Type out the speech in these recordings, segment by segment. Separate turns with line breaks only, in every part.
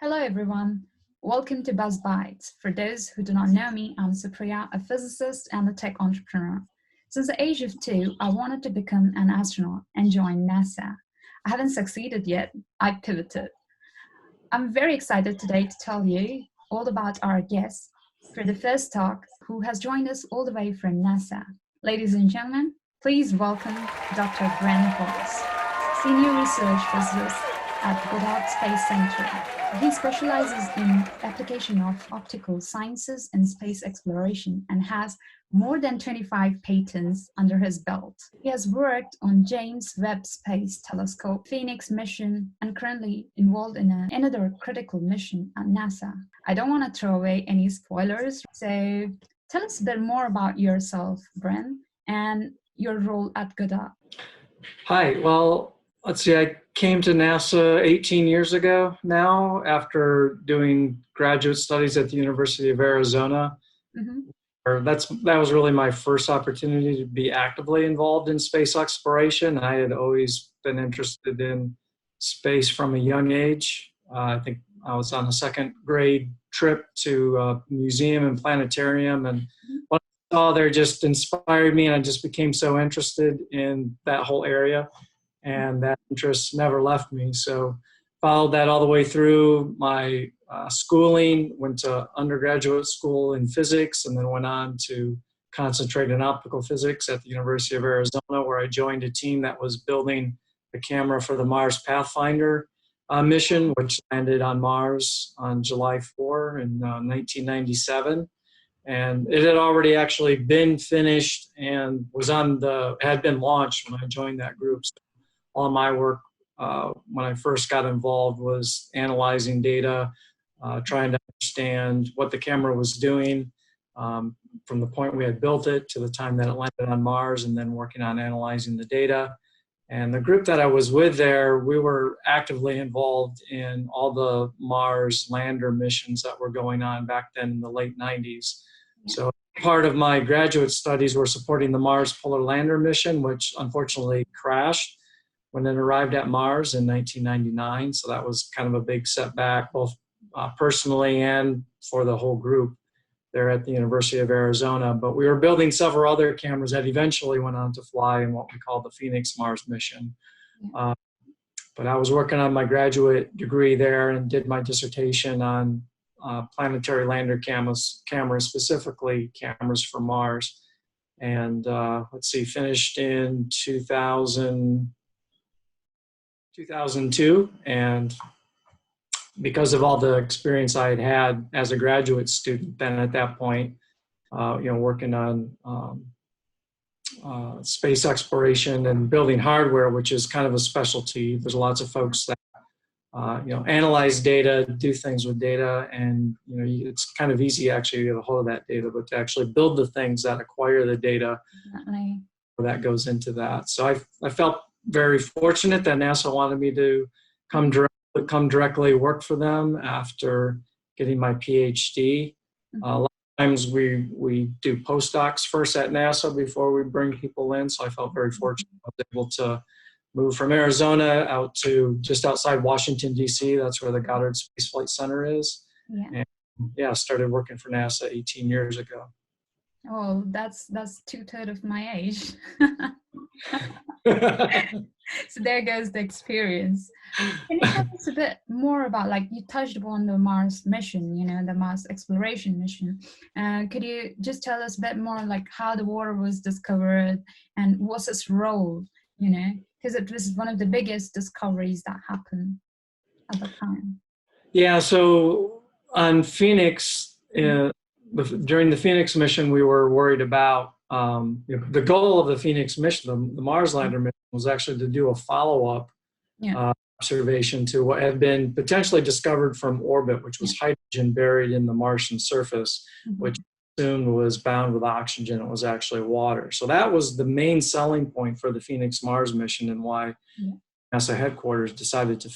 Hello everyone, welcome to Buzz Bites. For those who do not know me, I'm Supriya, a physicist and a tech entrepreneur. Since the age of 2, I wanted to become an astronaut and join NASA. I haven't succeeded yet, I pivoted. I'm very excited today to tell you all about our guest for the first talk who has joined us all the way from NASA. Ladies and gentlemen, please welcome Dr. Brent Bos, Senior Research Physicist at Goddard Space Center. He specializes in application of optical sciences and space exploration and has more than 25 patents under his belt. He has worked on James Webb Space Telescope, Phoenix mission, and currently involved in another critical mission at NASA. I don't want to throw away any spoilers, so tell us a bit more about yourself, Brent, and your role at Goddard.
Hi, well, let's see, I came to NASA 18 years ago now after doing graduate studies at the University of Arizona. That was really my first opportunity to be actively involved in space exploration. I had always been interested in space from a young age. I think I was on a second grade trip to a museum and planetarium, and what I saw there just inspired me, and I just became so interested in that whole area. And that interest never left me. So followed that all the way through my schooling, went to undergraduate school in physics, and then went on to concentrate in optical physics at the University of Arizona, where I joined a team that was building the camera for the Mars Pathfinder mission, which landed on Mars on July 4 in 1997. And it had already actually been finished and had been launched when I joined that group. So all my work when I first got involved was analyzing data, trying to understand what the camera was doing from the point we had built it to the time that it landed on Mars, and then working on analyzing the data. And the group that I was with there, we were actively involved in all the Mars lander missions that were going on back then in the late 90s. So part of my graduate studies were supporting the Mars Polar Lander mission, which unfortunately crashed when it arrived at Mars in 1999. So that was kind of a big setback, both personally and for the whole group there at the University of Arizona. But we were building several other cameras that eventually went on to fly in what we call the Phoenix Mars mission. But I was working on my graduate degree there and did my dissertation on planetary lander cameras, specifically cameras for Mars. And finished in 2002, and because of all the experience I had as a graduate student then at that point, working on space exploration and building hardware, which is kind of a specialty. There's lots of folks that analyze data, do things with data, and it's kind of easy actually to get a hold of that data, but to actually build the things that acquire the data, that goes into that. So I felt very fortunate that NASA wanted me to come directly work for them after getting my PhD. A lot of times we do postdocs first at NASA before we bring people in, so I felt very fortunate. I was able to move from Arizona out to just outside Washington, D.C. That's where the Goddard Space Flight Center is. And started working for NASA 18 years ago.
Oh, that's 2/3 of my age. So there goes the experience. Can you tell us a bit more about, like, you touched upon the Mars mission, the Mars exploration mission. Could you just tell us a bit more, like, how the water was discovered and what's its role, because it was one of the biggest discoveries that happened at the time. Yeah,
so on Phoenix, during the Phoenix mission, we were worried about the goal of the Phoenix mission, the Mars lander mission, was actually to do a follow-up observation to what had been potentially discovered from orbit, which was hydrogen buried in the Martian surface, which assumed was bound with oxygen. It was actually water. So that was the main selling point for the Phoenix Mars mission, and why NASA headquarters decided to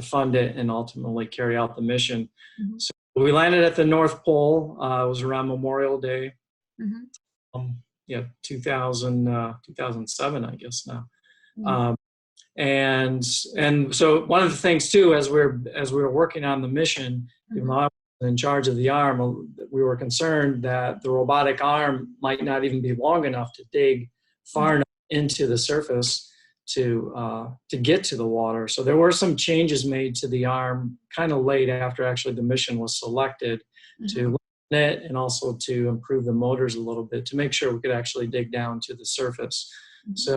fund it and ultimately carry out the mission. So we landed at the North Pole. It was around Memorial Day. 2007, I guess now. And so one of the things too, as we were working on the mission, even though I was in charge of the arm, we were concerned that the robotic arm might not even be long enough to dig far enough into the surface to get to the water. So there were some changes made to the arm kind of late after actually the mission was selected to lengthen it and also to improve the motors a little bit to make sure we could actually dig down to the surface. So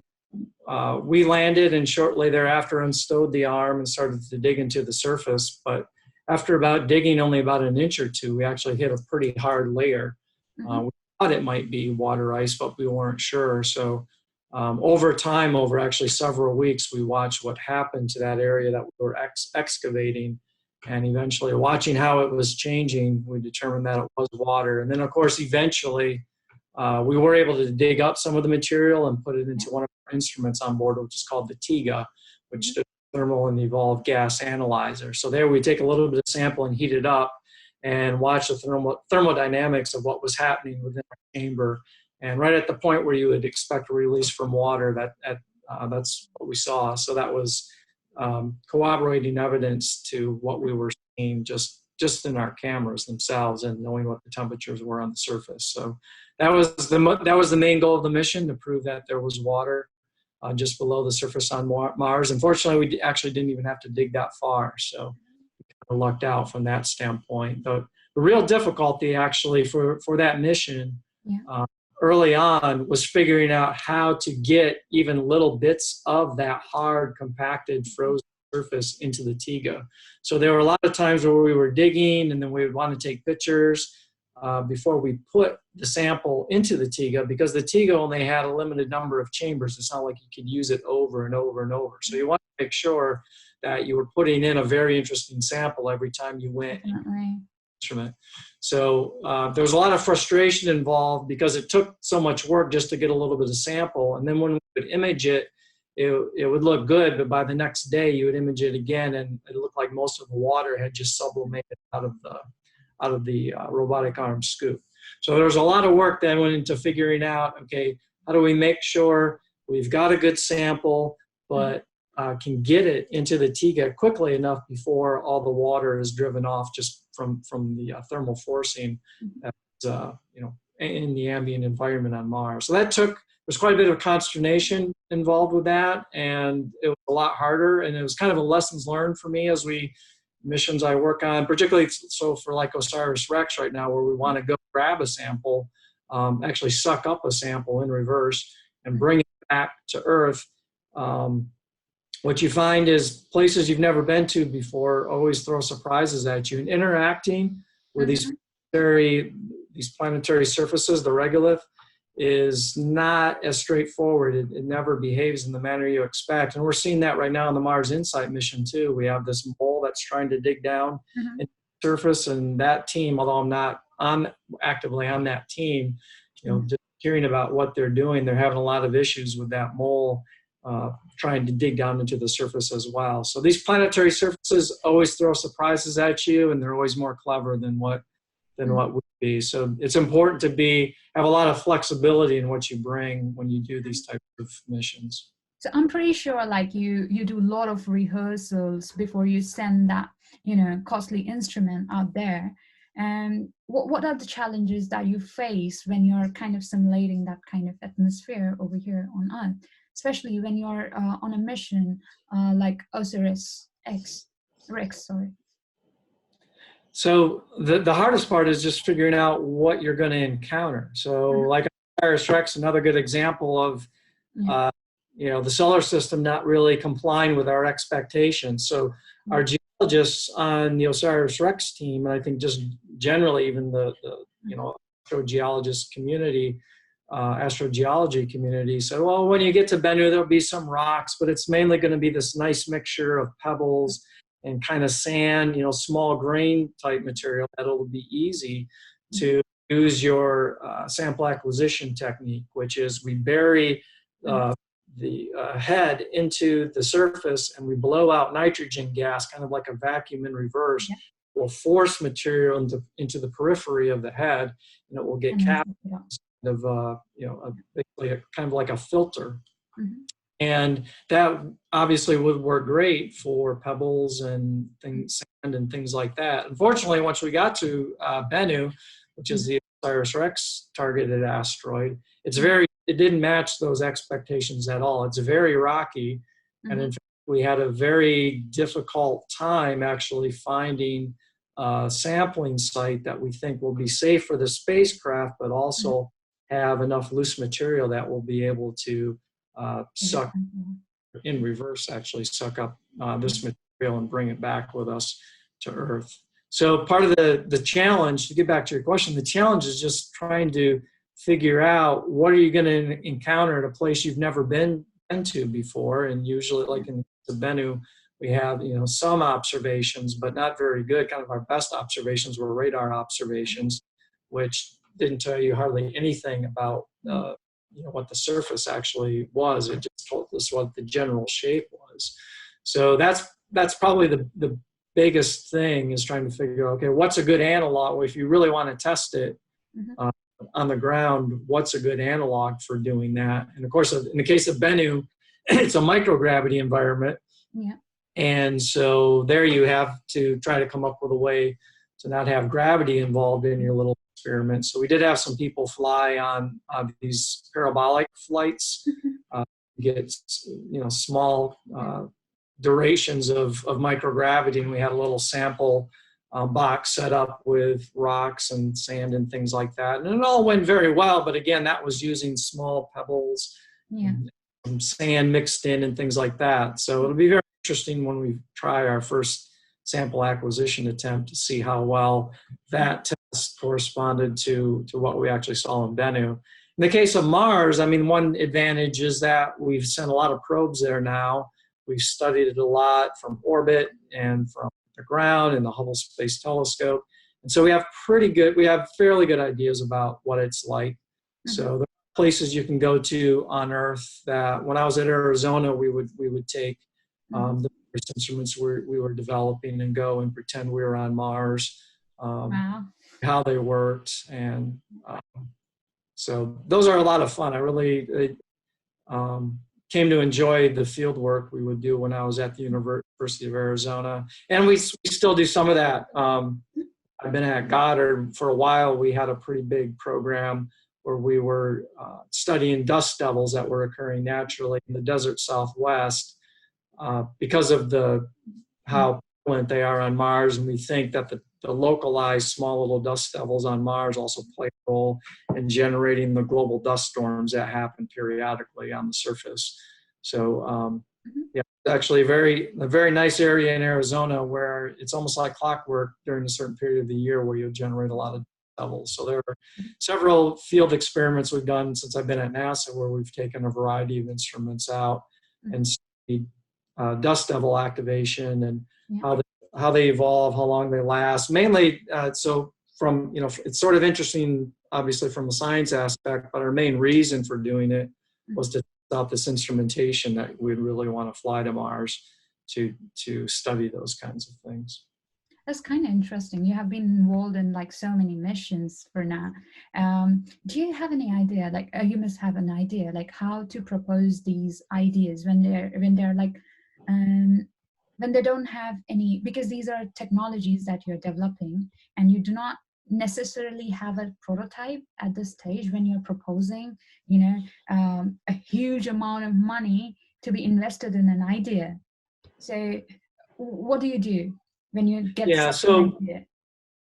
we landed and shortly thereafter unstowed the arm and started to dig into the surface. But after digging only about an inch or two, we actually hit a pretty hard layer. We thought it might be water ice, but we weren't sure. So over time, over actually several weeks, we watched what happened to that area that we were excavating. And eventually, watching how it was changing, we determined that it was water. And then, of course, eventually, we were able to dig up some of the material and put it into one of our instruments on board, which is called the TIGA, which is Thermal and Evolved Gas Analyzer. So there we take a little bit of sample and heat it up and watch the thermodynamics of what was happening within our chamber. And right at the point where you would expect a release from water, that's what we saw. So that was corroborating evidence to what we were seeing just in our cameras themselves and knowing what the temperatures were on the surface. So that was the main goal of the mission, to prove that there was water just below the surface on Mars. Unfortunately, we actually didn't even have to dig that far, so we kind of lucked out from that standpoint. The real difficulty actually for that mission early on was figuring out how to get even little bits of that hard, compacted, frozen surface into the TIGA. So there were a lot of times where we were digging and then we would want to take pictures before we put the sample into the TIGA, because the TIGA only had a limited number of chambers. It's not like you could use it over and over and over. So you want to make sure that you were putting in a very interesting sample every time you went instrument. So there was a lot of frustration involved because it took so much work just to get a little bit of sample. And then when we would image it, it would look good, but by the next day you would image it again and it looked like most of the water had just sublimated out of the robotic arm scoop. So there was a lot of work that went into figuring out, okay, how do we make sure we've got a good sample, but can get it into the TIGA quickly enough before all the water is driven off just from the thermal forcing that's in the ambient environment on Mars. So there's quite a bit of consternation involved with that, and it was a lot harder, and it was kind of a lessons learned for me as missions I work on, particularly so for like OSIRIS-REx right now, where we want to go grab a sample, actually suck up a sample in reverse and bring it back to Earth. What you find is places you've never been to before always throw surprises at you. And interacting with these planetary surfaces, the regolith, is not as straightforward. It never behaves in the manner you expect. And we're seeing that right now on the Mars Insight mission too. We have this mole that's trying to dig down into the surface, and that team, although I'm not actively on that team, just hearing about what they're doing, they're having a lot of issues with that mole trying to dig down into the surface as well. So these planetary surfaces always throw surprises at you, and they're always more clever than what would be. So it's important to have a lot of flexibility in what you bring when you do these types of missions.
So I'm pretty sure like you do a lot of rehearsals before you send that, costly instrument out there. And what are the challenges that you face when you're kind of simulating that kind of atmosphere over here on Earth, especially when you're on a mission like OSIRIS-REx, sorry?
So the hardest part is just figuring out what you're going to encounter. So like OSIRIS-REx, another good example of the solar system not really complying with our expectations. So our geologists on the OSIRIS-REx team, and I think just generally even the astrogeologist community, astrogeology community said, well, when you get to Bennu, there'll be some rocks, but it's mainly going to be this nice mixture of pebbles and kind of sand, small grain type material that'll be easy to use your sample acquisition technique, which is we bury the head into the surface and we blow out nitrogen gas, kind of like a vacuum in reverse. Will force material into the periphery of the head, and it will get captured of basically kind of like a filter. And that obviously would work great for pebbles and things, sand and things like that. Unfortunately, once we got to Bennu, which is the OSIRIS-REx targeted asteroid, it didn't match those expectations at all. It's very rocky. And in fact, we had a very difficult time actually finding a sampling site that we think will be safe for the spacecraft, but also have enough loose material that will be able to suck in reverse, actually suck up this material and bring it back with us to Earth. So part of the challenge, to get back to your question, the challenge is just trying to figure out what are you going to encounter at a place you've never been to before. And usually, like in the Bennu, we have some observations, but not very good. Kind of our best observations were radar observations, which didn't tell you hardly anything about what the surface actually was. It just told us what the general shape was. So that's probably the biggest thing, is trying to figure out, okay, what's a good analog? If you really want to test it on the ground, what's a good analog for doing that? And of course, in the case of Bennu, it's a microgravity environment.
Yeah.
And so there you have to try to come up with a way to not have gravity involved in your little experiment. So we did have some people fly on these parabolic flights, get small durations of microgravity, and we had a little sample box set up with rocks and sand and things like that, and it all went very well. But again, that was using small pebbles, and some sand mixed in and things like that. So it'll be very interesting when we try our first sample acquisition attempt to see how well that test corresponded to what we actually saw in Bennu. In the case of Mars, I mean, one advantage is that we've sent a lot of probes there now. We've studied it a lot from orbit and from the ground and the Hubble Space Telescope. And so we have fairly good ideas about what it's like. So there are places you can go to on Earth that when I was at Arizona, we would take the instruments we were developing and go and pretend we were on Mars, how they worked. And so those are a lot of fun. I really came to enjoy the field work we would do when I was at the University of Arizona. And we still do some of that. I've been at Goddard for a while. We had a pretty big program where we were studying dust devils that were occurring naturally in the desert Southwest because of how prevalent they are on Mars. And we think that the localized small little dust devils on Mars also play a role in generating the global dust storms that happen periodically on the surface. So yeah, it's actually a very nice area in Arizona where it's almost like clockwork during a certain period of the year where you'll generate a lot of devils. So there are several field experiments we've done since I've been at NASA where we've taken a variety of instruments out and studied dust devil activation and how they evolve, how long they last. Mainly, so from, it's sort of interesting, obviously, from the science aspect, but our main reason for doing it was to test out this instrumentation that we'd really want to fly to Mars to study those kinds of things.
That's kind of interesting. You have been involved in like so many missions for now. Do you have any idea, like you must have an idea, like how to propose these ideas when they're like, when they don't have any, because these are technologies that you're developing and you do not necessarily have a prototype at this stage when you're proposing, a huge amount of money to be invested in an idea. So what do you do when you get an idea?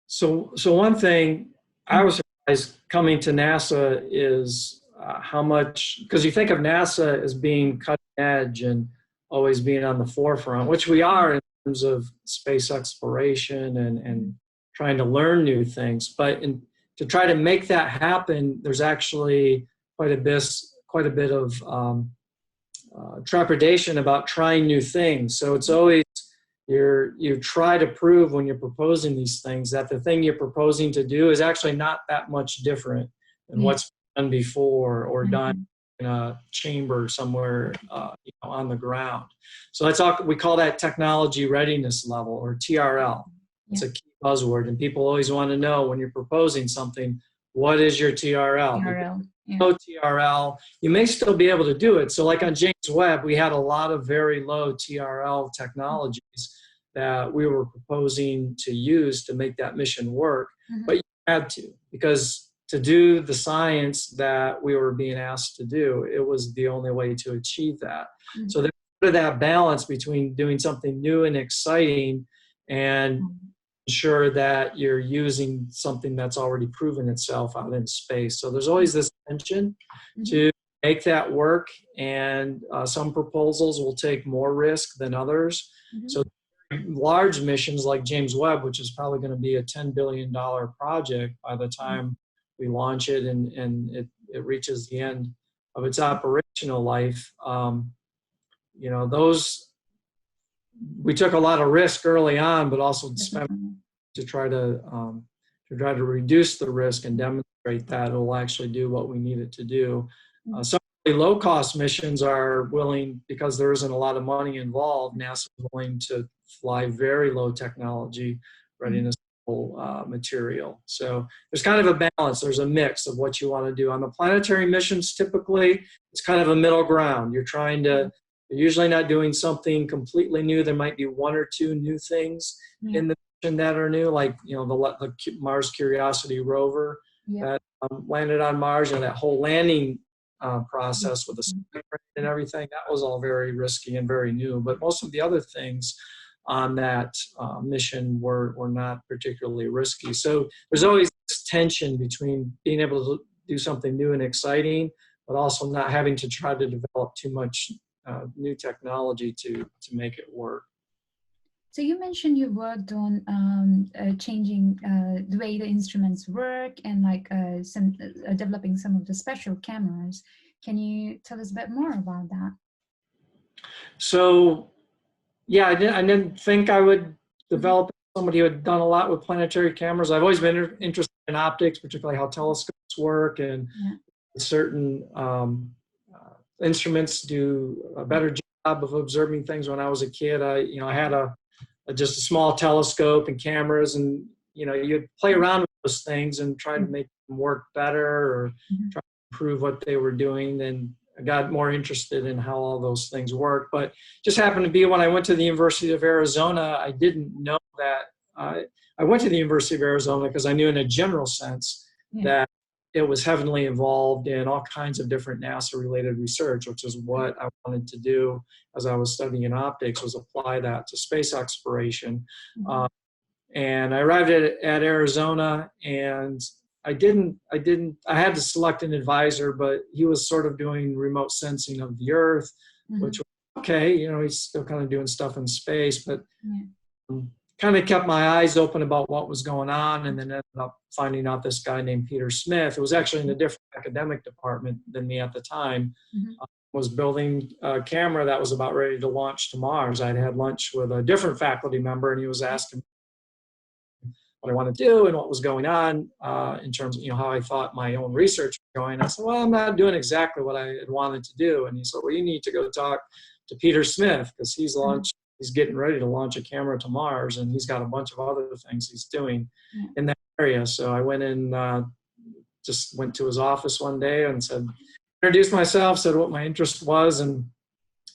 So one thing I was surprised coming to NASA is how much, because you think of NASA as being cutting edge and always being on the forefront, which we are in terms of space exploration and trying to learn new things. But to try to make that happen, there's actually quite a bit of trepidation about trying new things. So it's always you try to prove when you're proposing these things that the thing you're proposing to do is actually not that much different than what's done before or done in a chamber somewhere on the ground. So we call that technology readiness level, or TRL. It's a key buzzword, and people always want to know when you're proposing something, what is your TRL?
TRL. Yeah.
Low TRL, you may still be able to do it. So like on James Webb, we had a lot of very low TRL technologies that we were proposing to use to make that mission work. But you had to, because to do the science that we were being asked to do, it was the only way to achieve that. So there's that balance between doing something new and exciting and ensure that you're using something that's already proven itself out in space. So there's always this tension to make that work, and some proposals will take more risk than others. So large missions like James Webb, which is probably going to be a $10 billion project by the time we launch it and it reaches the end of its operational life, you know, those, we took a lot of risk early on, but also spent to try to reduce the risk and demonstrate that it will actually do what we need it to do. Some low-cost missions are willing, because there isn't a lot of money involved, NASA is willing to fly very low technology readiness material. So there's kind of a balance. There's a mix of what you want to do. On the planetary missions, typically, it's kind of a middle ground. You're trying to, you're usually not doing something completely new. There might be one or two new things in the mission that are new, like, you know, the Mars Curiosity rover that landed on Mars, and that whole landing process with the spacecraft and everything. That was all very risky and very new. But most of the other things on that mission were not particularly risky. So there's always this tension between being able to do something new and exciting, but also not having to try to develop too much new technology to make it work.
So you mentioned you worked on changing the way the instruments work and like developing some of the special cameras. Can you tell us a bit more about that?
So, yeah, I didn't think I would develop somebody who had done a lot with planetary cameras. I've always been interested in optics, particularly how telescopes work, and certain instruments do a better job of observing things. When I was a kid, I had just a small telescope and cameras, and you'd play around with those things and try to make them work better or try to improve what they were doing. And I got more interested in how all those things work. But just happened to be when I went to the University of Arizona, I didn't know that. I went to the University of Arizona because I knew in a general sense that it was heavily involved in all kinds of different NASA-related research, which is what I wanted to do as I was studying optics, was apply that to space exploration. And I arrived at Arizona, and I had to select an advisor, but he was sort of doing remote sensing of the Earth, which was okay. He's still kind of doing stuff in space, but kind of kept my eyes open about what was going on, and then ended up finding out this guy named Peter Smith, who was actually in a different academic department than me at the time, was building a camera that was about ready to launch to Mars. I'd had lunch with a different faculty member, and he was asking what I wanted to do and what was going on in terms of how I thought my own research was going. I said, well, I'm not doing exactly what I had wanted to do. And he said, well, you need to go talk to Peter Smith, because he's getting ready to launch a camera to Mars, and he's got a bunch of other things he's doing in that area. So I went in, just went to his office one day and introduced myself, said what my interest was, and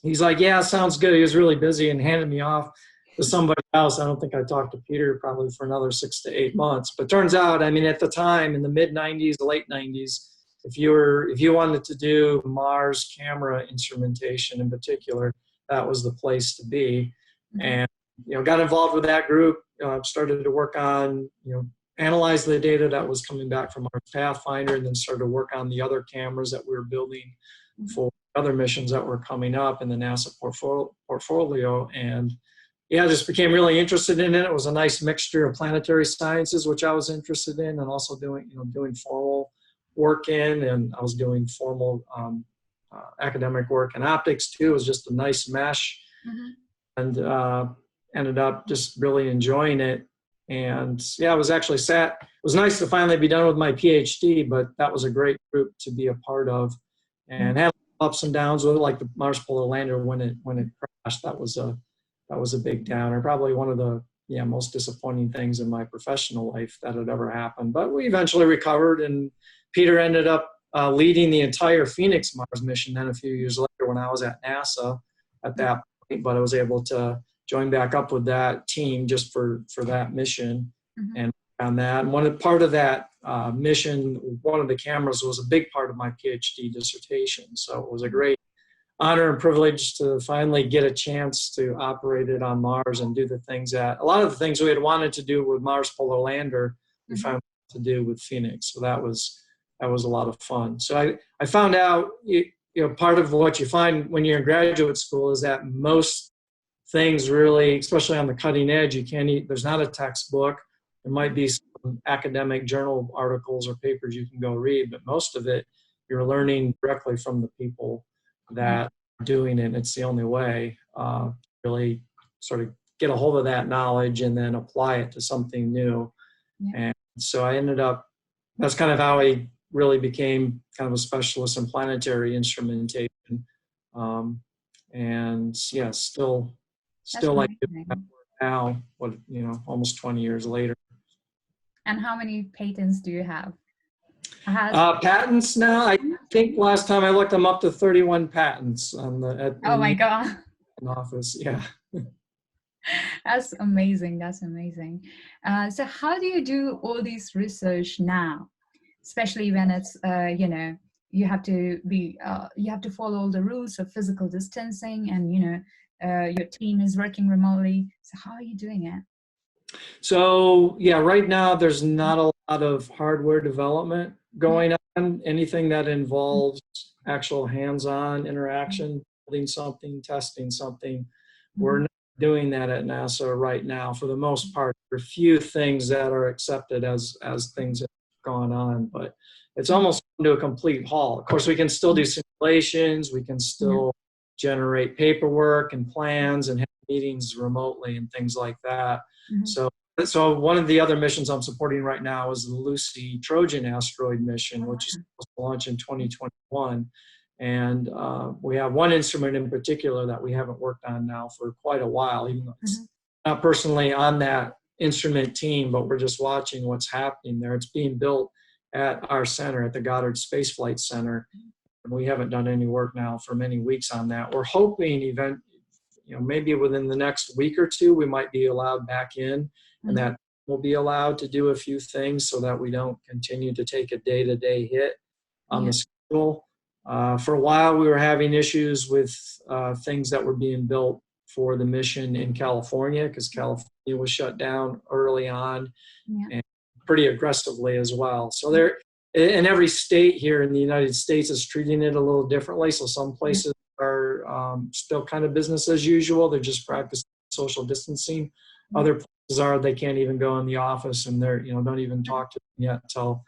he's like, yeah, sounds good. He was really busy and handed me off to somebody else. I don't think I talked to Peter probably for another 6 to 8 months. But turns out, at the time, in the mid-90s, late 90s, if you wanted to do Mars camera instrumentation in particular, that was the place to be. And got involved with that group, started to work on, analyze the data that was coming back from our Pathfinder, and then started to work on the other cameras that we were building for other missions that were coming up in the NASA portfolio. And I just became really interested in it. It was a nice mixture of planetary sciences, which I was interested in, and also doing formal work in, and I was doing formal academic work in optics too. It was just a nice mesh, and ended up just really enjoying it. And it was actually it was nice to finally be done with my PhD, but that was a great group to be a part of, and had ups and downs with it, like the Mars Polar Lander when it crashed. That was a big downer. Probably one of the most disappointing things in my professional life that had ever happened. But we eventually recovered, and Peter ended up leading the entire Phoenix Mars mission then a few years later when I was at NASA at that point. But I was able to join back up with that team just for that mission. And on that. And part of that mission, one of the cameras was a big part of my PhD dissertation. So it was a great honor and privilege to finally get a chance to operate it on Mars and do a lot of the things we had wanted to do with Mars Polar Lander, we found to do with Phoenix. So that was a lot of fun. So I found out, part of what you find when you're in graduate school is that most things really, especially on the cutting edge, there's not a textbook. There might be some academic journal articles or papers you can go read, but most of it, you're learning directly from the people that are doing it. It's the only way really sort of get a hold of that knowledge and then apply it to something new. And so I ended up, that's kind of how I really became kind of a specialist in planetary instrumentation. And yeah, still like now, almost 20 years later.
And how many patents do you have?
Patents now, I think last time I looked them up to 31 patents on
oh my God.
Office, yeah.
That's amazing. That's amazing. So how do you do all this research now, especially when it's you have to follow all the rules of physical distancing, and your team is working remotely. So how are you doing it?
So yeah, right now there's not a lot of hardware development going on. Anything that involves actual hands-on interaction, building something, testing something, we're not doing that at NASA right now. For the most part, there are a few things that are accepted as things have gone on, but it's almost come to a complete halt. Of course, we can still do simulations, we can still generate paperwork and plans and have meetings remotely and things like that. So one of the other missions I'm supporting right now is the Lucy Trojan asteroid mission, which is supposed to launch in 2021. And we have one instrument in particular that we haven't worked on now for quite a while, even though it's not personally on that instrument team, but we're just watching what's happening there. It's being built at our center, at the Goddard Space Flight Center. And we haven't done any work now for many weeks on that. We're hoping maybe within the next week or two, we might be allowed back in, and that we'll be allowed to do a few things so that we don't continue to take a day-to-day hit on the schedule. For a while, we were having issues with things that were being built for the mission in California, because California was shut down early on and pretty aggressively as well. So in every state here in the United States is treating it a little differently. So some places are still kind of business as usual. They're just practicing social distancing. Other places are, they can't even go in the office, and they're, don't even talk to them yet until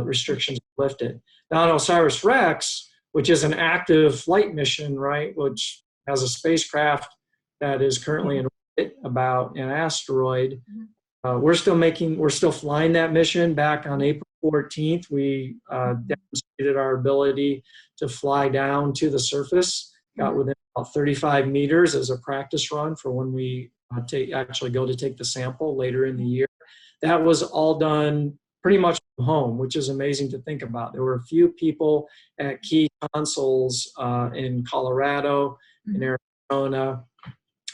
restrictions are lifted. Now on OSIRIS-REx, which is an active flight mission, right, which has a spacecraft that is currently in orbit about an asteroid. We're still flying that mission. Back on April 14th, we demonstrated our ability to fly down to the surface, got within about 35 meters as a practice run for when we actually go to take the sample later in the year. That was all done pretty much from home, which is amazing to think about. There were a few people at key consoles in Colorado, in Arizona,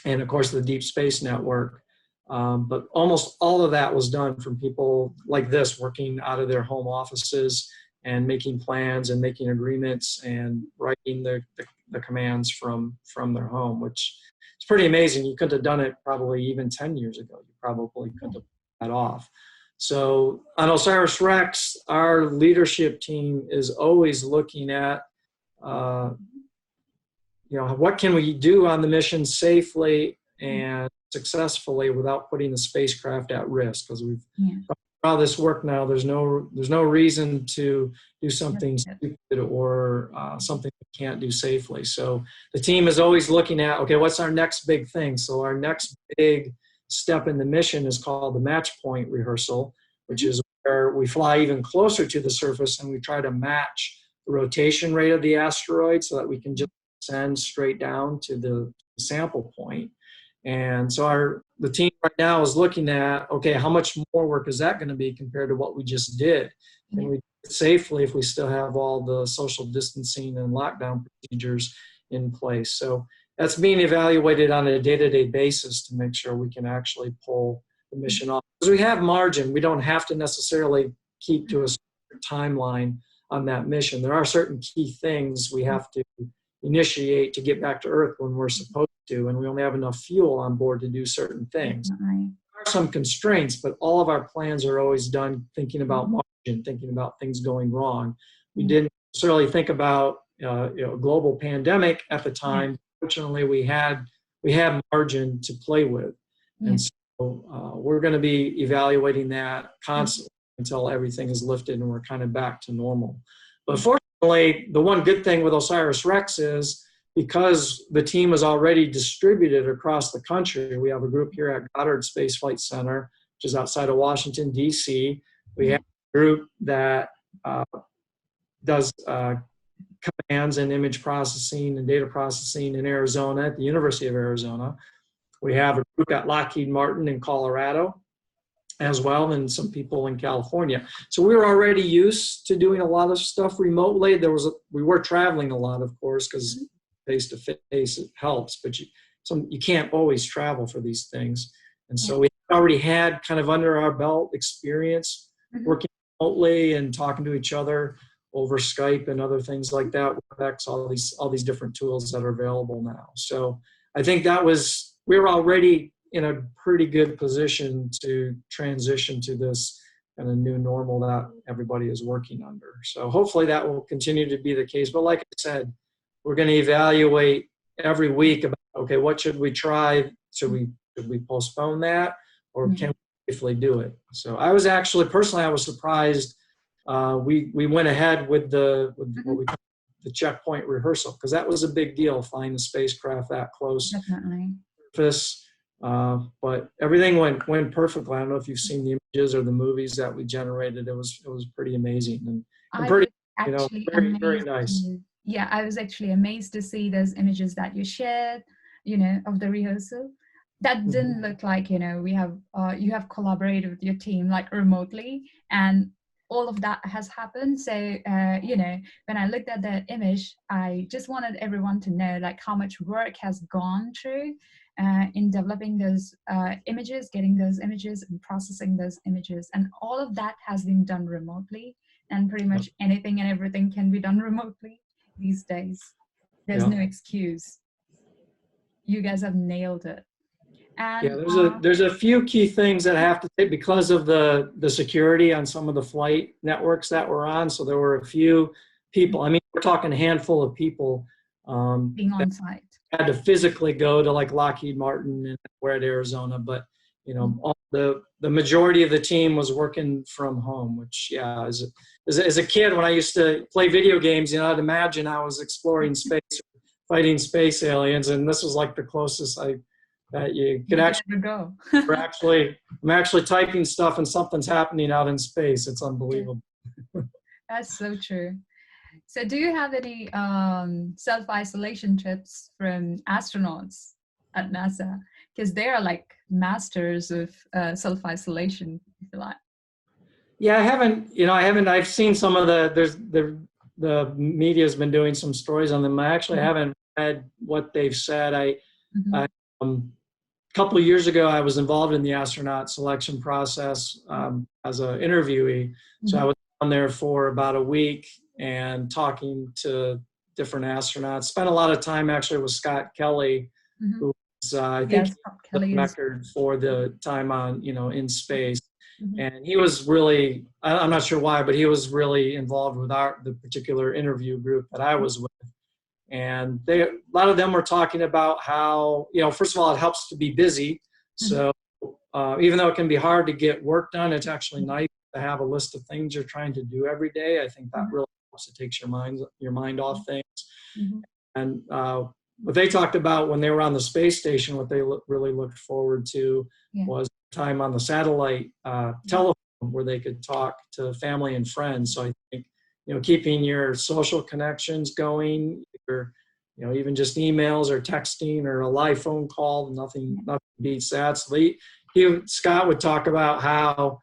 and of course the Deep Space Network. But almost all of that was done from people like this, working out of their home offices and making plans and making agreements and writing the commands from their home, which is pretty amazing. You couldn't have done it probably even 10 years ago. You probably couldn't have pulled that off. So on OSIRIS-REx, our leadership team is always looking at, what can we do on the mission safely and successfully without putting the spacecraft at risk? Because we've done all this work now. There's no reason to do something stupid or something we can't do safely. So the team is always looking at, okay, what's our next big thing? So our next big step in the mission is called the match point rehearsal, which is where we fly even closer to the surface and we try to match the rotation rate of the asteroid so that we can just send straight down to the sample point. And so the team right now is looking at, okay, how much more work is that going to be compared to what we just did? Can we do it safely if we still have all the social distancing and lockdown procedures in place? So that's being evaluated on a day-to-day basis to make sure we can actually pull the mission off. Because we have margin. We don't have to necessarily keep to a certain timeline on that mission. There are certain key things we have to initiate to get back to Earth when we're supposed to, and we only have enough fuel on board to do certain things. There are some constraints, but all of our plans are always done thinking about margin, thinking about things going wrong. We didn't necessarily think about a global pandemic at the time. Fortunately, we had margin to play with, and so we're going to be evaluating that constantly until everything is lifted and we're kind of back to normal. But fortunately, the one good thing with OSIRIS-REx is because the team is already distributed across the country. We have a group here at Goddard Space Flight Center, which is outside of Washington, D.C. We have a group that does commands and image processing and data processing in Arizona at the University of Arizona. We have a group at Lockheed Martin in Colorado as well, and some people in California. So we were already used to doing a lot of stuff remotely. We were traveling a lot, of course, because face-to-face it helps, but you can't always travel for these things. And so we already had kind of under our belt experience working remotely and talking to each other over Skype and other things like that, WebEx, all these different tools that are available now. So I think we were already in a pretty good position to transition to this kind of new normal that everybody is working under. So hopefully that will continue to be the case. But like I said, we're going to evaluate every week about, okay, what should we try? Should we postpone that, or can we safely do it? So I was actually, personally, I was surprised. We went ahead with what we call the checkpoint rehearsal, because that was a big deal, flying the spacecraft that close.
Definitely.
Surface. But everything went perfectly. I don't know if you've seen the images or the movies that we generated. It was pretty amazing and pretty, very, very nice.
Yeah, I was actually amazed to see those images that you shared, of the rehearsal. That didn't look like, you have collaborated with your team like remotely, and all of that has happened. So, when I looked at the image, I just wanted everyone to know like how much work has gone through in developing those images, getting those images and processing those images. And all of that has been done remotely, and pretty much anything and everything can be done remotely these days. There's no excuse. You guys have nailed it. And
there's a few key things that I have to take because of the security on some of the flight networks that we're on. So there were a few people, I mean, we're talking a handful of people
being on site.
Had to physically go to like Lockheed Martin and we're at Arizona, but all the majority of the team was working from home, which as a kid, when I used to play video games, I'd imagine I was exploring space, fighting space aliens, and this was like the closest that you could actually
go.
I'm actually typing stuff and something's happening out in space. It's unbelievable.
That's so true. So do you have any self-isolation tips from astronauts at NASA? Because they are like masters of self-isolation, if you like.
Yeah, I haven't, I've seen some of the media has been doing some stories on them. I actually haven't read what they've said. A couple of years ago, I was involved in the astronaut selection process as an interviewee. So I was on there for about a week and talking to different astronauts. Spent a lot of time actually with Scott Kelly, who was, I think, the record for the time on, in space. And he was really, I'm not sure why, but he was really involved with the particular interview group that I was with. And a lot of them were talking about how, first of all, it helps to be busy. So even though it can be hard to get work done, it's actually nice to have a list of things you're trying to do every day. I think that really helps. It takes your mind off things. And what they talked about when they were on the space station, what they really looked forward to was time on the satellite telephone where they could talk to family and friends. So I think, keeping your social connections going, your even just emails or texting or a live phone call, nothing beats that. So Scott would talk about how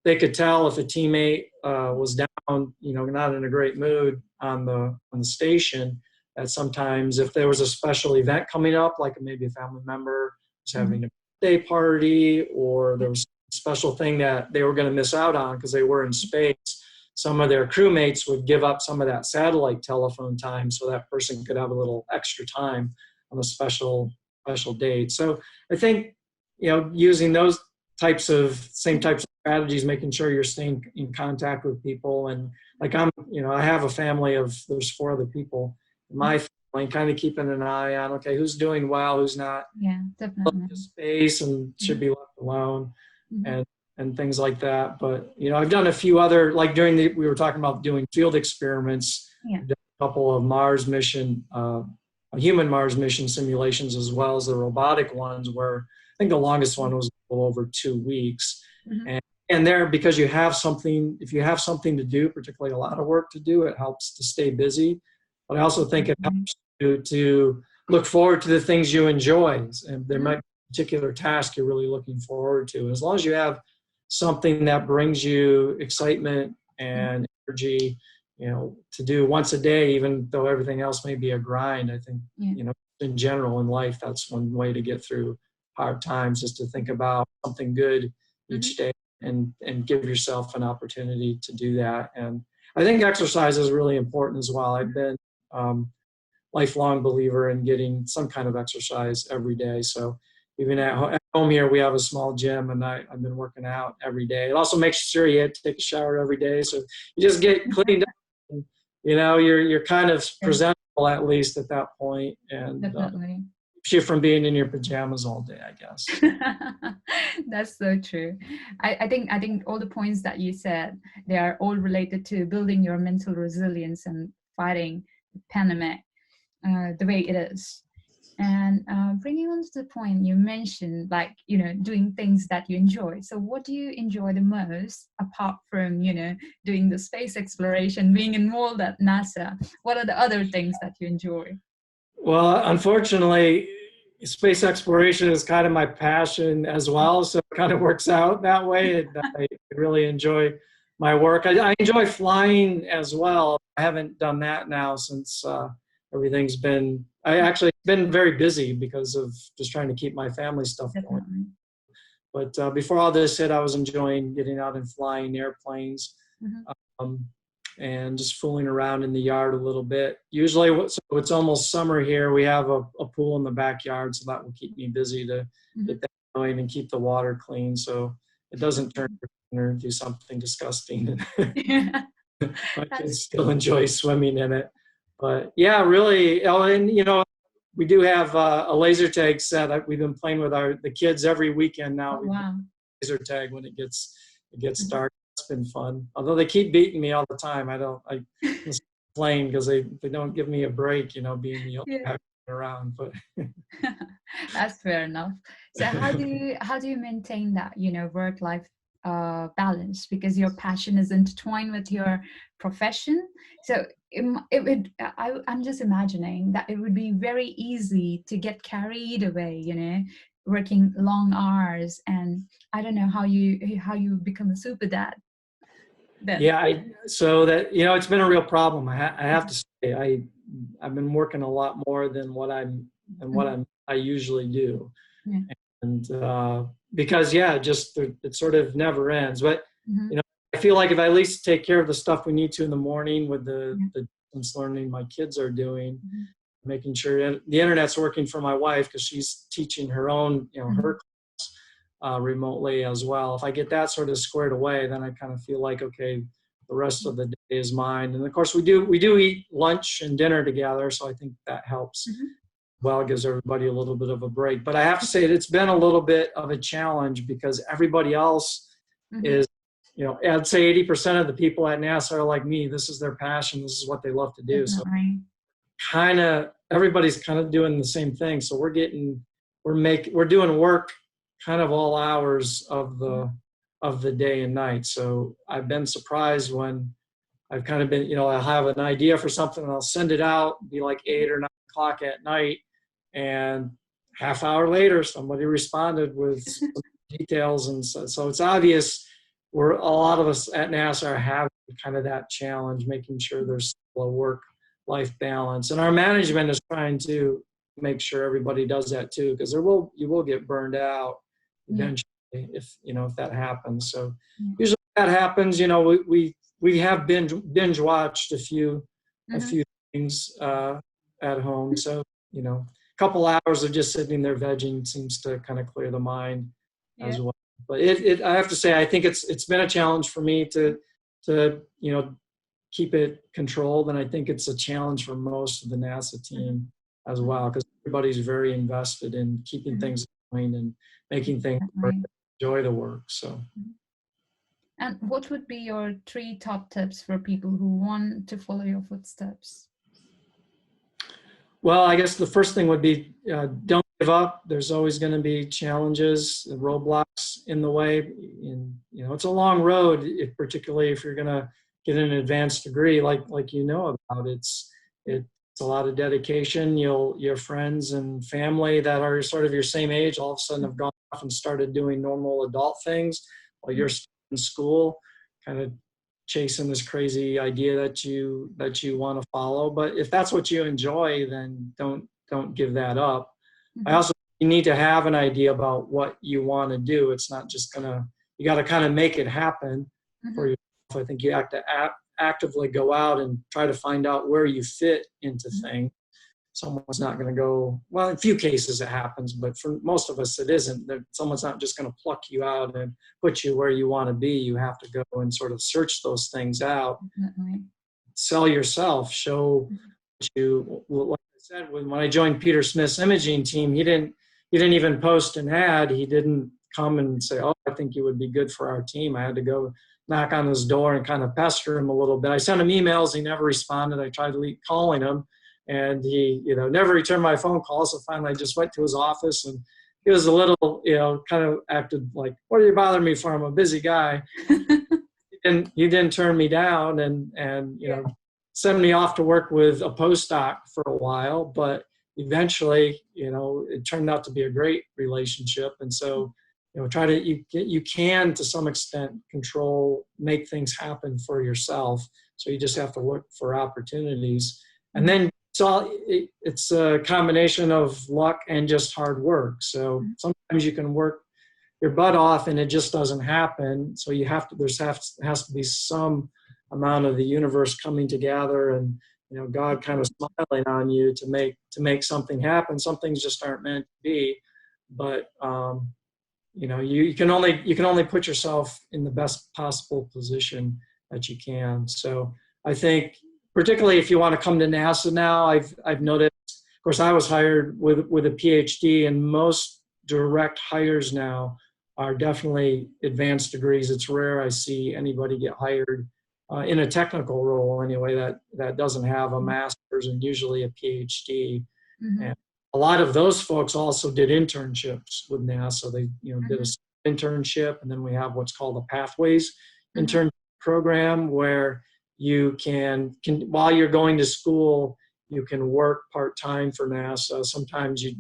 they could tell if a teammate was down, not in a great mood on the station. That sometimes if there was a special event coming up, like maybe a family member was having a birthday party, or there was a special thing that they were going to miss out on because they were in space, some of their crewmates would give up some of that satellite telephone time so that person could have a little extra time on a special date. So I think, using those same types of strategies, making sure you're staying in contact with people. And like I have a family there's 4 other people in my family, kind of keeping an eye on, okay, who's doing well, who's not.
Yeah, definitely.
Space and should be left alone, and things like that. But, I've done a few other, like we were talking about doing field experiments, a couple of Mars mission, human Mars mission simulations, as well as the robotic ones, where I think the longest one was a little over 2 weeks. And there, because if you have something to do, particularly a lot of work to do, it helps to stay busy. But I also think it helps you to look forward to the things you enjoy. And there might be a particular task you're really looking forward to. As long as you have something that brings you excitement and energy, to do once a day, even though everything else may be a grind, I think, in general in life, that's one way to get through hard times, is to think about something good each day and give yourself an opportunity to do that. And I think exercise is really important as well. I've been lifelong believer in getting some kind of exercise every day. So even at home here, we have a small gym, and I've been working out every day. It also makes sure you have to take a shower every day. So you just get cleaned up. And, you're kind of presentable, at least at that point, and keeps you from being in your pajamas all day, I guess.
That's so true. I think all the points that you said, they are all related to building your mental resilience and fighting the pandemic the way it is. And bringing on to the point you mentioned, doing things that you enjoy. So what do you enjoy the most, apart from, doing the space exploration, being involved at NASA? What are the other things that you enjoy?
Well, unfortunately, space exploration is kind of my passion as well. So it kind of works out that way. And I really enjoy my work. I enjoy flying as well. I haven't done that now since everything's been very busy because of just trying to keep my family stuff going. But before all this hit, I was enjoying getting out and flying airplanes, and just fooling around in the yard a little bit. Usually, it's almost summer here. We have a pool in the backyard, so that will keep me busy to get that going and keep the water clean, so it doesn't turn or do something disgusting. My kids still enjoy swimming in it. But yeah, really. Oh, and we do have a laser tag set. We've been playing with the kids every weekend now.
Oh, wow.
Laser tag when it gets dark. It's been fun. Although they keep beating me all the time. I complain because they don't give me a break. Being the only guy around. But
that's fair enough. So how do you maintain that work-life balance, because your passion is intertwined with your profession? So I'm just imagining that it would be very easy to get carried away, working long hours, and I don't know how you become a super dad then.
Yeah, so that it's been a real problem. I have to say I've been working a lot more than what I usually do, and because it sort of never ends. But I feel like if I at least take care of the stuff we need to in the morning with the distance learning my kids are doing, making sure the internet's working for my wife because she's teaching her own, her class remotely as well. If I get that sort of squared away, then I kind of feel like, okay, the rest of the day is mine. And of course we do eat lunch and dinner together. So I think that helps. Well, it gives everybody a little bit of a break. But I have to say it's been a little bit of a challenge because everybody else is, I'd say 80% of the people at NASA are like me. This is their passion. This is what they love to do. So everybody's kind of doing the same thing. So we're doing work kind of all hours of the day and night. So I've been surprised when I've kind of been, I'll have an idea for something and I'll send it out, be like 8 or 9 o'clock at night, and half hour later, somebody responded with some details. And so it's obvious a lot of us at NASA are having kind of that challenge, making sure there's still a work-life balance. And our management is trying to make sure everybody does that too, because you will get burned out eventually if that happens. So usually that happens. We have binge watched a few things at home. So a couple hours of just sitting there vegging seems to kind of clear the mind as well. But I have to say, I think it's been a challenge for me to keep it controlled, and I think it's a challenge for most of the NASA team as well, because everybody's very invested in keeping things going and making things work, enjoy the work. So.
And what would be your 3 top tips for people who want to follow your footsteps?
Well, I guess the first thing would be don't give up. There's always going to be challenges and roadblocks in the way. And, it's a long road, particularly if you're going to get an advanced degree like about. It's a lot of dedication. Your friends and family that are sort of your same age all of a sudden have gone off and started doing normal adult things while you're still in school, kind of chasing this crazy idea that you want to follow. But if that's what you enjoy, then don't give that up. I also you need to have an idea about what you want to do. It's not just you got to kind of make it happen for yourself. I think you have to actively go out and try to find out where you fit into things. Someone's not going to go, well, in a few cases it happens, but for most of us it isn't. Someone's not just going to pluck you out and put you where you want to be. You have to go and sort of search those things out, sell yourself, show you. Like I said, when I joined Peter Smith's imaging team, he didn't even post an ad. He didn't come and say, oh, I think you would be good for our team. I had to go knock on his door and kind of pester him a little bit. I sent him emails. He never responded. I tried to calling him, and he, never returned my phone calls. So finally I just went to his office, and he was a little, kind of acted like, what are you bothering me for? I'm a busy guy. He didn't turn me down and send me off to work with a postdoc for a while, but eventually, it turned out to be a great relationship. And so, you can to some extent make things happen for yourself. So you just have to look for opportunities. And then it's a combination of luck and just hard work. So sometimes you can work your butt off and it just doesn't happen. So has to be some amount of the universe coming together and, God kind of smiling on you to make something happen. Some things just aren't meant to be, but, you can only put yourself in the best possible position that you can. So I think, particularly if you want to come to NASA now, I've noticed, of course, I was hired with a PhD, and most direct hires now are definitely advanced degrees. It's rare I see anybody get hired in a technical role anyway that doesn't have a master's and usually a PhD. And a lot of those folks also did internships with NASA. They did an internship, and then we have what's called a Pathways internship program where you can while you're going to school, you can work part-time for NASA. Sometimes you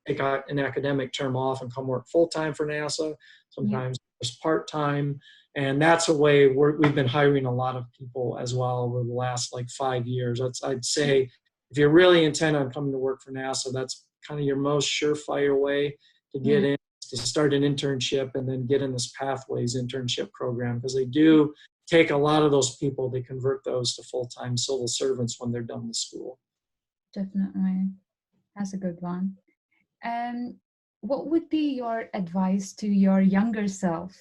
take an academic term off and come work full-time for NASA. Sometimes just part-time. And that's a way we've been hiring a lot of people as well over the last 5 years. I'd say if you're really intent on coming to work for NASA, that's kind of your most surefire way to get in, to start an internship and then get in this Pathways internship program, because they do take a lot of those people, they convert those to full-time civil servants when they're done with school.
Definitely. That's a good one. What would be your advice to your younger self?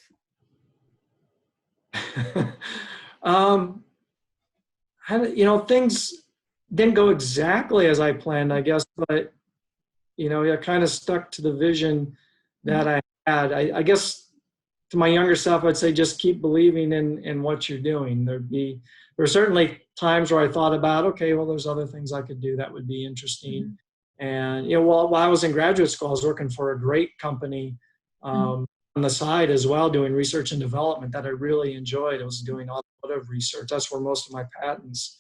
Things didn't go exactly as I planned, I guess, but, I kind of stuck to the vision that I had. I guess to my younger self, I'd say just keep believing in what you're doing. There were certainly times where I thought about, okay, well, there's other things I could do that would be interesting. And, while I was in graduate school, I was working for a great company on the side as well, doing research and development that I really enjoyed. I was doing automotive research. That's where most of my patents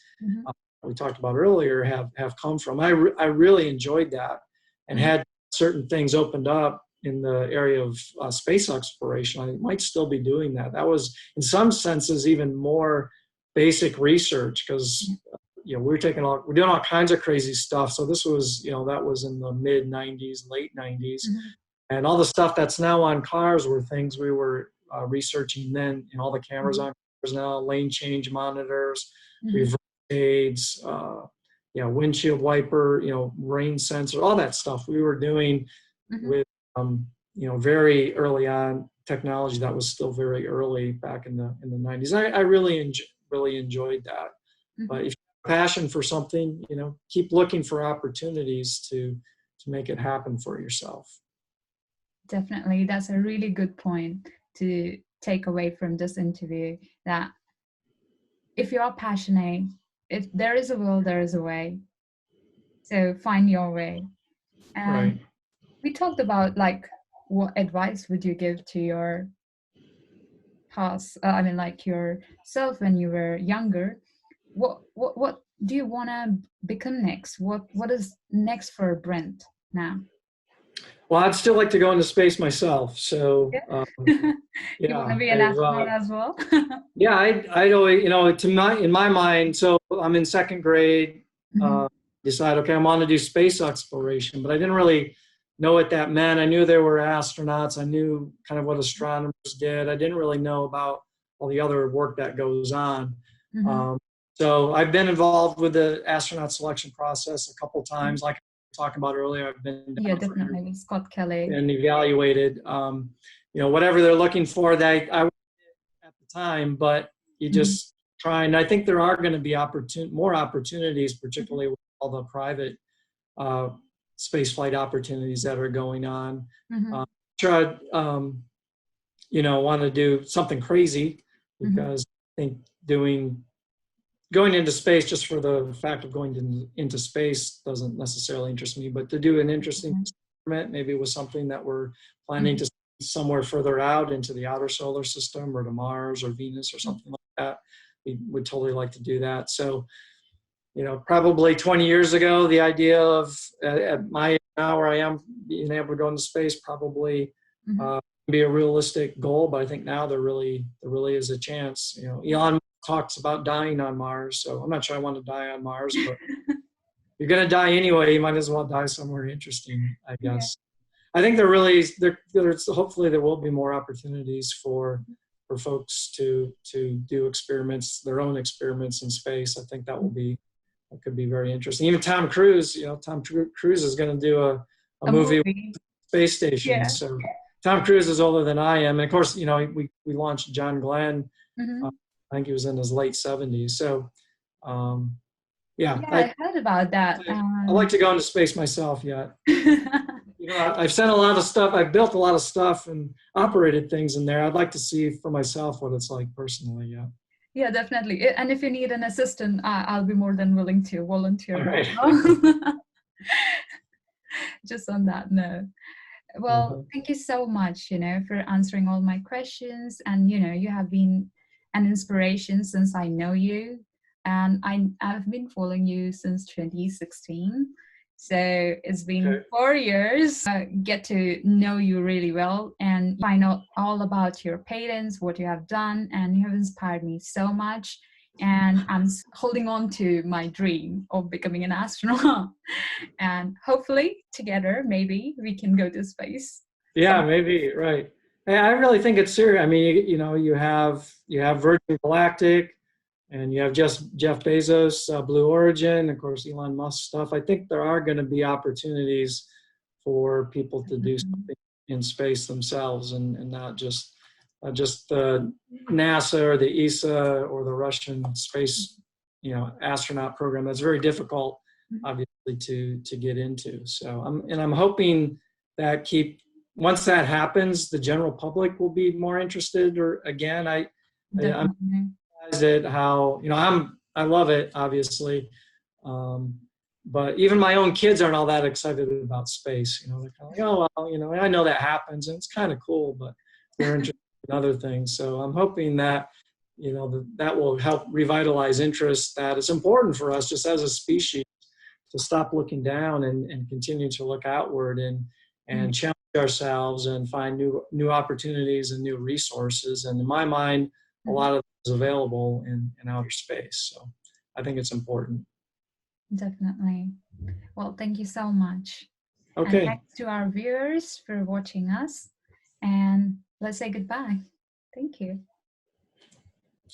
we talked about earlier have come from. I really enjoyed that, and had certain things opened up in the area of space exploration, I might still be doing that. That was, in some senses, even more basic research, because we're doing all kinds of crazy stuff. So this was, that was in the mid 90s, late 90s. And all the stuff that's now on cars were things we were researching then. All the cameras on cars now, lane change monitors, reverse aids, windshield wiper, rain sensor, all that stuff we were doing with, very early on technology that was still very early back in the 90s. I really enjoyed that. But if you have a passion for something, keep looking for opportunities to make it happen for yourself.
Definitely. That's a really good point to take away from this interview, that if you are passionate, if there is a will, there is a way. So find your way. And we talked about, like, what advice would you give to your past, yourself when you were younger? What do you want to become next? What is next for Brent now?
Well, I'd still like to go into space myself. So,
you want to be an astronaut as well?
Yeah, I'd always, in my mind. So I'm in second grade. Decide, okay, I want to do space exploration, but I didn't really know what that meant. I knew there were astronauts. I knew kind of what astronomers did. I didn't really know about all the other work that goes on. So I've been involved with the astronaut selection process a couple times, like talking about earlier. I've been
definitely with Scott Kelly
and evaluated whatever they're looking for that I at the time, but you just try. And I think there are going to be more opportunities, particularly with all the private space flight opportunities that are going on. Sure, want to do something crazy, because I think going into space just for the fact of going into space doesn't necessarily interest me, but to do an interesting experiment, maybe with something that we're planning to somewhere further out into the outer solar system, or to Mars or Venus or something like that, we would totally like to do that. So, probably 20 years ago, the idea of, at my age now where I am, being able to go into space probably be a realistic goal, but I think now there really is a chance. Elon talks about dying on Mars, so I'm not sure I want to die on Mars, but you're going to die anyway. You might as well die somewhere interesting, I guess. I think there's hopefully there will be more opportunities for folks to do experiments, their own experiments in space. I think that could be very interesting. Even Tom Cruise, Tom Cruise is going to do a movie with space station. So Tom Cruise is older than I am. And of course, we launched John Glenn. I think he was in his late 70s. So,
I heard about that.
I'd like to go into space myself yet. I've sent a lot of stuff. I've built a lot of stuff and operated things in there. I'd like to see for myself what it's like personally. Yeah.
Yeah, definitely. And if you need an assistant, I'll be more than willing to volunteer.
Right.
Just on that note. Well, thank you so much, for answering all my questions. And, you have been an inspiration since I know you. And I've been following you since 2016. So it's been 4 years. Get to know you really well and find out all about your patents, what you have done, and you have inspired me so much. And I'm holding on to my dream of becoming an astronaut. And hopefully together, maybe we can go to space.
Yeah, maybe, right. I really think it's serious. I mean, you have Virgin Galactic, and you have just Jeff Bezos, Blue Origin, of course, Elon Musk stuff. I think there are going to be opportunities for people to do something in space themselves, and not just the NASA or the ESA or the Russian space, astronaut program. That's very difficult, obviously, to get into. So I'm hoping that once that happens, the general public will be more interested. Or again, I'm at how I love it, obviously, but even my own kids aren't all that excited about space. They're kind of like, oh well, I know that happens and it's kind of cool, but they're interested in other things. So I'm hoping that that will help revitalize interest, that it's important for us just as a species to stop looking down and continue to look outward and challenge ourselves and find new opportunities and new resources. And in my mind, a lot of it is available in outer space. So I think it's important.
Definitely. Well, thank you so much.
Okay.
And thanks to our viewers for watching us. And let's say goodbye. Thank you.